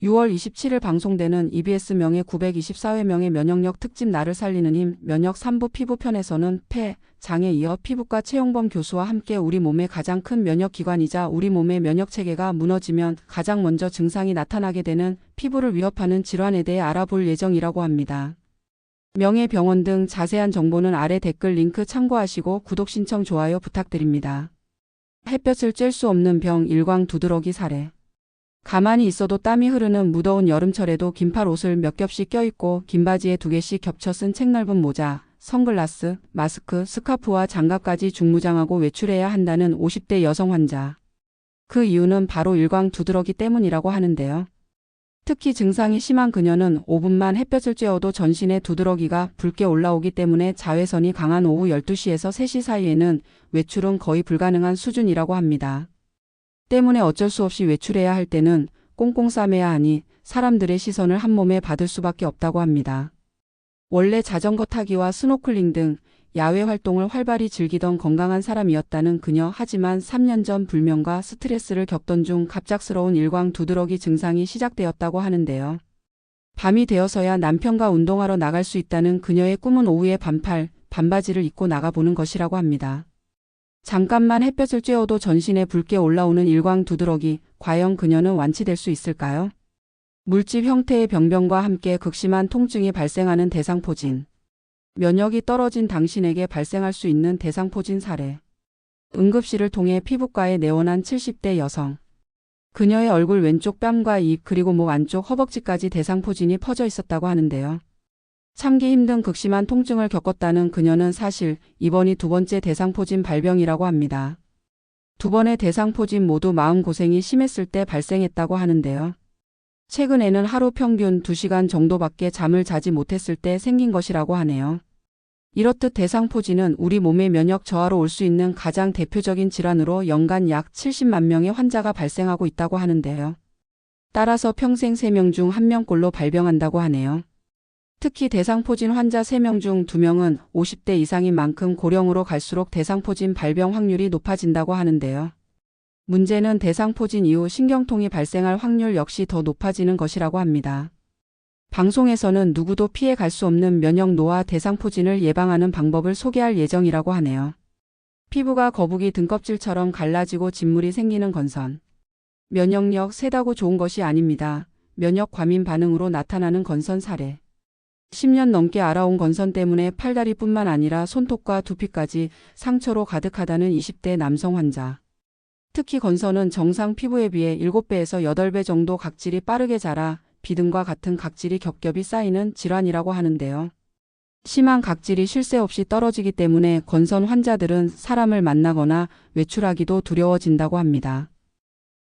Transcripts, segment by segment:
6월 27일 방송되는 EBS 명예 924회 명예 면역력 특집 나를 살리는 힘 면역 3부 피부편에서는 폐, 장에 이어 피부과 최용범 교수와 함께 우리 몸의 가장 큰 면역기관이자 우리 몸의 면역체계가 무너지면 가장 먼저 증상이 나타나게 되는 피부를 위협하는 질환에 대해 알아볼 예정이라고 합니다. 명예병원 등 자세한 정보는 아래 댓글 링크 참고하시고 구독 신청 좋아요 부탁드립니다. 햇볕을 쬐을 수 없는 병 일광 두드러기 사례. 가만히 있어도 땀이 흐르는 무더운 여름철에도 긴팔 옷을 몇 겹씩 껴입고 긴 바지에 2개씩 겹쳐 쓴 책넓은 모자, 선글라스, 마스크, 스카프와 장갑까지 중무장하고 외출해야 한다는 50대 여성 환자. 그 이유는 바로 일광 두드러기 때문이라고 하는데요. 특히 증상이 심한 그녀는 5분만 햇볕을 쬐어도 전신에 두드러기가 붉게 올라오기 때문에 자외선이 강한 오후 12시에서 3시 사이에는 외출은 거의 불가능한 수준이라고 합니다. 때문에 어쩔 수 없이 외출해야 할 때는 꽁꽁 싸매야 하니 사람들의 시선을 한 몸에 받을 수밖에 없다고 합니다. 원래 자전거 타기와 스노클링 등 야외 활동을 활발히 즐기던 건강한 사람이었다는 그녀. 하지만 3년 전 불면과 스트레스를 겪던 중 갑작스러운 일광 두드러기 증상이 시작되었다고 하는데요. 밤이 되어서야 남편과 운동하러 나갈 수 있다는 그녀의 꿈은 오후에 반팔, 반바지를 입고 나가보는 것이라고 합니다. 잠깐만 햇볕을 쬐어도 전신에 붉게 올라오는 일광 두드러기, 과연 그녀는 완치될 수 있을까요? 물집 형태의 병변과 함께 극심한 통증이 발생하는 대상포진. 면역이 떨어진 당신에게 발생할 수 있는 대상포진 사례. 응급실을 통해 피부과에 내원한 70대 여성. 그녀의 얼굴 왼쪽 뺨과 입 그리고 목 안쪽 허벅지까지 대상포진이 퍼져 있었다고 하는데요. 참기 힘든 극심한 통증을 겪었다는 그녀는 사실 이번이 2번째 대상포진 발병이라고 합니다. 2번의 대상포진 모두 마음고생이 심했을 때 발생했다고 하는데요. 최근에는 하루 평균 2시간 정도밖에 잠을 자지 못했을 때 생긴 것이라고 하네요. 이렇듯 대상포진은 우리 몸의 면역 저하로 올 수 있는 가장 대표적인 질환으로 연간 약 70만 명의 환자가 발생하고 있다고 하는데요. 따라서 평생 3명 중 1명꼴로 발병한다고 하네요. 특히 대상포진 환자 3명 중 2명은 50대 이상인 만큼 고령으로 갈수록 대상포진 발병 확률이 높아진다고 하는데요. 문제는 대상포진 이후 신경통이 발생할 확률 역시 더 높아지는 것이라고 합니다. 방송에서는 누구도 피해 갈 수 없는 면역 노화 대상포진을 예방하는 방법을 소개할 예정이라고 하네요. 피부가 거북이 등껍질처럼 갈라지고 진물이 생기는 건선. 면역력 세다고 좋은 것이 아닙니다. 면역 과민 반응으로 나타나는 건선 사례. 10년 넘게 알아온 건선 때문에 팔다리뿐만 아니라 손톱과 두피까지 상처로 가득하다는 20대 남성 환자. 특히 건선은 정상 피부에 비해 7배에서 8배 정도 각질이 빠르게 자라 비듬과 같은 각질이 겹겹이 쌓이는 질환이라고 하는데요. 심한 각질이 쉴 새 없이 떨어지기 때문에 건선 환자들은 사람을 만나거나 외출하기도 두려워진다고 합니다.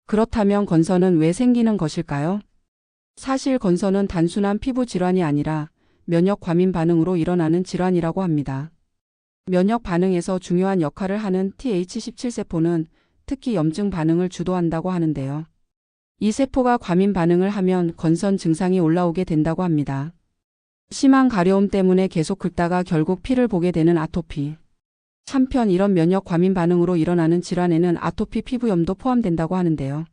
그렇다면 건선은 왜 생기는 것일까요? 사실 건선은 단순한 피부 질환이 아니라 면역 과민 반응으로 일어나는 질환이라고 합니다. 면역 반응에서 중요한 역할을 하는 TH17세포는 특히 염증 반응을 주도한다고 하는데요. 이 세포가 과민 반응을 하면 건선 증상이 올라오게 된다고 합니다. 심한 가려움 때문에 계속 긁다가 결국 피를 보게 되는 아토피. 한편 이런 면역 과민 반응으로 일어나는 질환에는 아토피 피부염도 포함된다고 하는데요.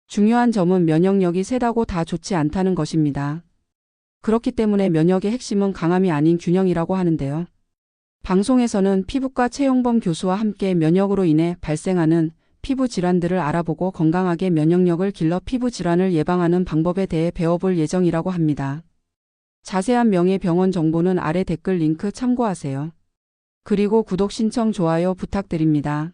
중요한 점은 면역력이 세다고 다 좋지 않다는 것입니다. 그렇기 때문에 면역의 핵심은 강함이 아닌 균형이라고 하는데요. 방송에서는 피부과 최용범 교수와 함께 면역으로 인해 발생하는 피부 질환들을 알아보고 건강하게 면역력을 길러 피부 질환을 예방하는 방법에 대해 배워볼 예정이라고 합니다. 자세한 명예병원 정보는 아래 댓글 링크 참고하세요. 그리고 구독 신청 좋아요 부탁드립니다.